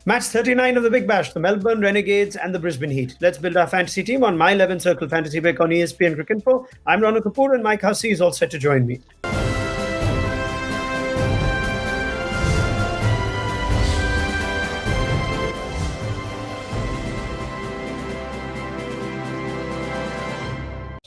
Match 39 of the Big Bash, the Melbourne Renegades and the Brisbane Heat. Let's build our fantasy team on my 11 Circle Fantasy Pick on ESPNcricinfo. I'm Raunak Kapoor and Mike Hussey is all set to join me.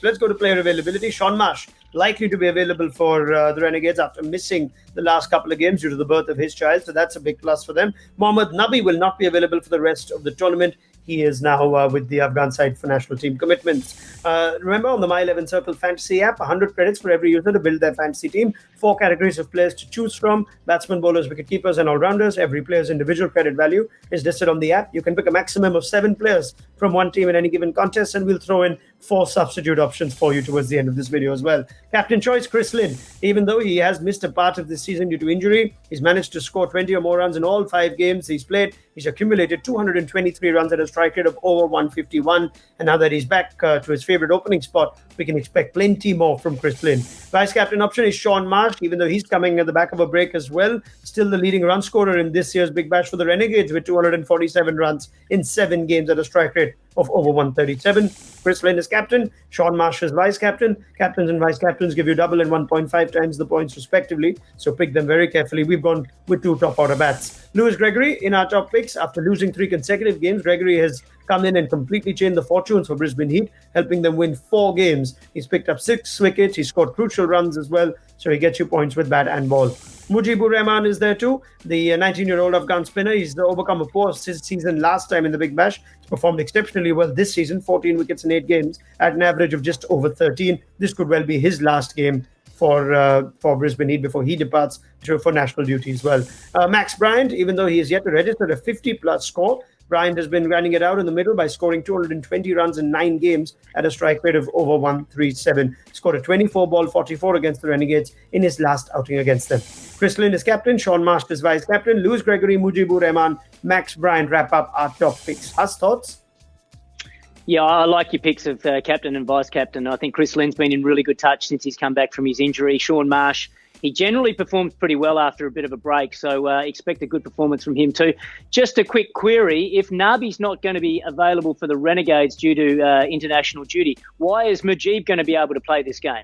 Let's go to player availability. Shaun Marsh, likely to be available for the Renegades after missing the last couple of games due to the birth of his child. So that's a big plus for them. Mohammad Nabi will not be available for the rest of the tournament. He is now with the Afghan side for national team commitments. Remember, on the My 11 Circle Fantasy app, 100 credits for every user to build their fantasy team. 4 categories of players to choose from: batsmen, bowlers, wicketkeepers, and all-rounders. Every player's individual credit value is listed on the app. You can pick a maximum of 7 players from one team in any given contest, and we'll throw in 4 substitute options for you towards the end of this video as well. Captain choice, Chris Lynn. Even though he has missed a part of this season due to injury, he's managed to score 20 or more runs in all 5 games he's played. He's accumulated 223 runs at a strike rate of over 151. And now that he's back to his favorite opening spot, we can expect plenty more from Chris Lynn. Vice captain option is Shaun Marsh. Even though he's coming at the back of a break as well, still the leading run scorer in this year's Big Bash for the Renegades with 247 runs in 7 games at a strike rate of over 137. Chris Lynn is captain. Shaun Marsh is vice captain. Captains and vice captains give you double and 1.5 times the points respectively, so pick them very carefully. We've gone with 2 top order bats. Lewis Gregory in our top picks. After losing 3 consecutive games, Gregory has come in and completely changed the fortunes for Brisbane Heat, helping them win 4 games. He's picked up 6 wickets. He scored crucial runs as well, so he gets you points with bat and ball. Mujibur Rahman is there too, the 19-year-old Afghan spinner. He's overcome a poor season last time in the Big Bash. He's performed exceptionally well this season, 14 wickets in 8 games at an average of just over 13. This could well be his last game for Brisbane Heat before he departs for national duty as well. Max Bryant, even though he is yet to register a 50-plus score, Bryant has been grinding it out in the middle by scoring 220 runs in 9 games at a strike rate of over 137. Scored a 24-ball 44 against the Renegades in his last outing against them. Chris Lynn is captain. Shaun Marsh is vice captain. Lewis Gregory, Mujibur Rahman, Max Bryant wrap up our top picks. Huss, thoughts? Yeah, I like your picks of captain and vice captain. I think Chris Lynn's been in really good touch since he's come back from his injury. Shaun Marsh, he generally performs pretty well after a bit of a break, so expect a good performance from him too. Just a quick query: if Nabi's not going to be available for the Renegades due to international duty, why is Mujib going to be able to play this game?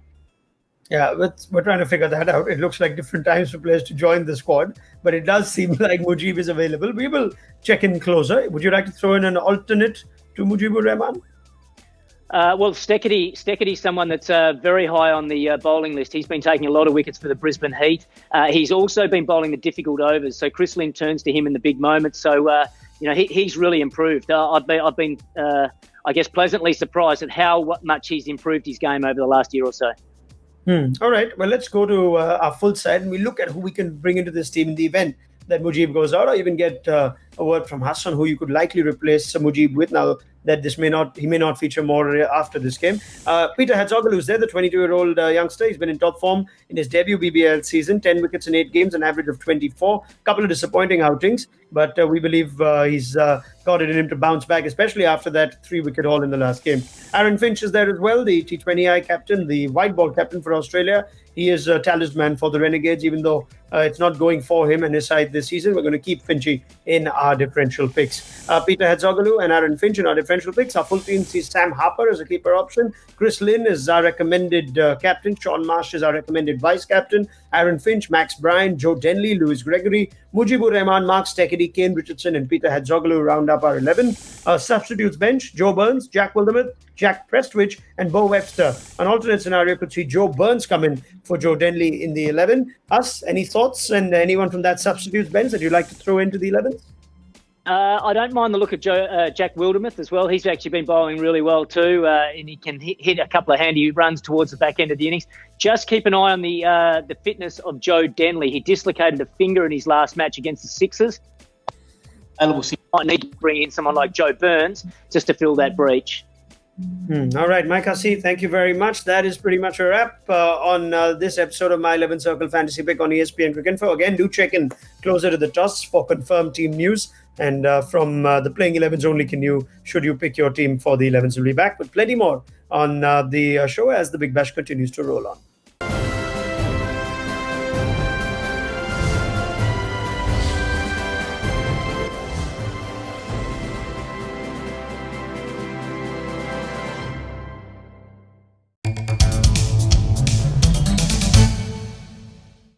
Yeah, we're trying to figure that out. It looks like different times for players to join the squad, but it does seem like Mujib is available. We will check in closer. Would you like to throw in an alternate to Mujibur Rahman? Well, Steketty's someone that's very high on the bowling list. He's been taking a lot of wickets for the Brisbane Heat. He's also been bowling the difficult overs, so Chris Lynn turns to him in the big moments. So, he's really improved. I've been, I guess, pleasantly surprised at how much he's improved his game over the last year or so. All right. Well, let's go to our full side and we look at who we can bring into this team in the event that Mujib goes out, or even get a word from Hassan who you could likely replace Mujib with now that he may not feature more after this game. Peter Hetzoge, who's there, the 22-year-old youngster. He's been in top form in his debut BBL season, 10 wickets in 8 games, an average of 24. Couple of disappointing outings, but we believe he's got it in him to bounce back, especially after that 3-wicket haul in the last game. Aaron Finch is there as well, the T20I captain, the white ball captain for Australia. He is a talisman for the Renegades, even though it's not going for him and his side this season. We're going to keep Finchy in our differential picks. Peter Hetzoge and Aaron Finch in our differential picks. Our full team sees Sam Harper as a keeper option. Chris Lynn is our recommended captain. Shaun Marsh is our recommended vice captain. Aaron Finch, Max Bryant, Joe Denley, Lewis Gregory, Mujibur Rahman, Mark Steketty, Kane Richardson, and Peter Hetzoge round up our 11. Substitutes bench: Joe Burns, Jack Wildermuth, Jack Prestwich, and Bo Webster. An alternate scenario could see Joe Burns come in for Joe Denley in the 11. Us, any thoughts, and anyone from that substitutes bench that you'd like to throw into the 11? I don't mind the look of Jack Wildermuth as well. He's actually been bowling really well too, and he can hit a couple of handy runs towards the back end of the innings. Just keep an eye on the fitness of Joe Denley. He dislocated a finger in his last match against the Sixers. And we'll see. Might need to bring in someone like Joe Burns just to fill that breach. All right, Mike Hussey, thank you very much. That is pretty much a wrap on this episode of My 11 Circle Fantasy Pick on ESPNcricinfo. Again, do check in closer to the toss for confirmed team news. And from the Playing 11s only should you pick your team for the 11s. We'll be back with plenty more on the show as the Big Bash continues to roll on.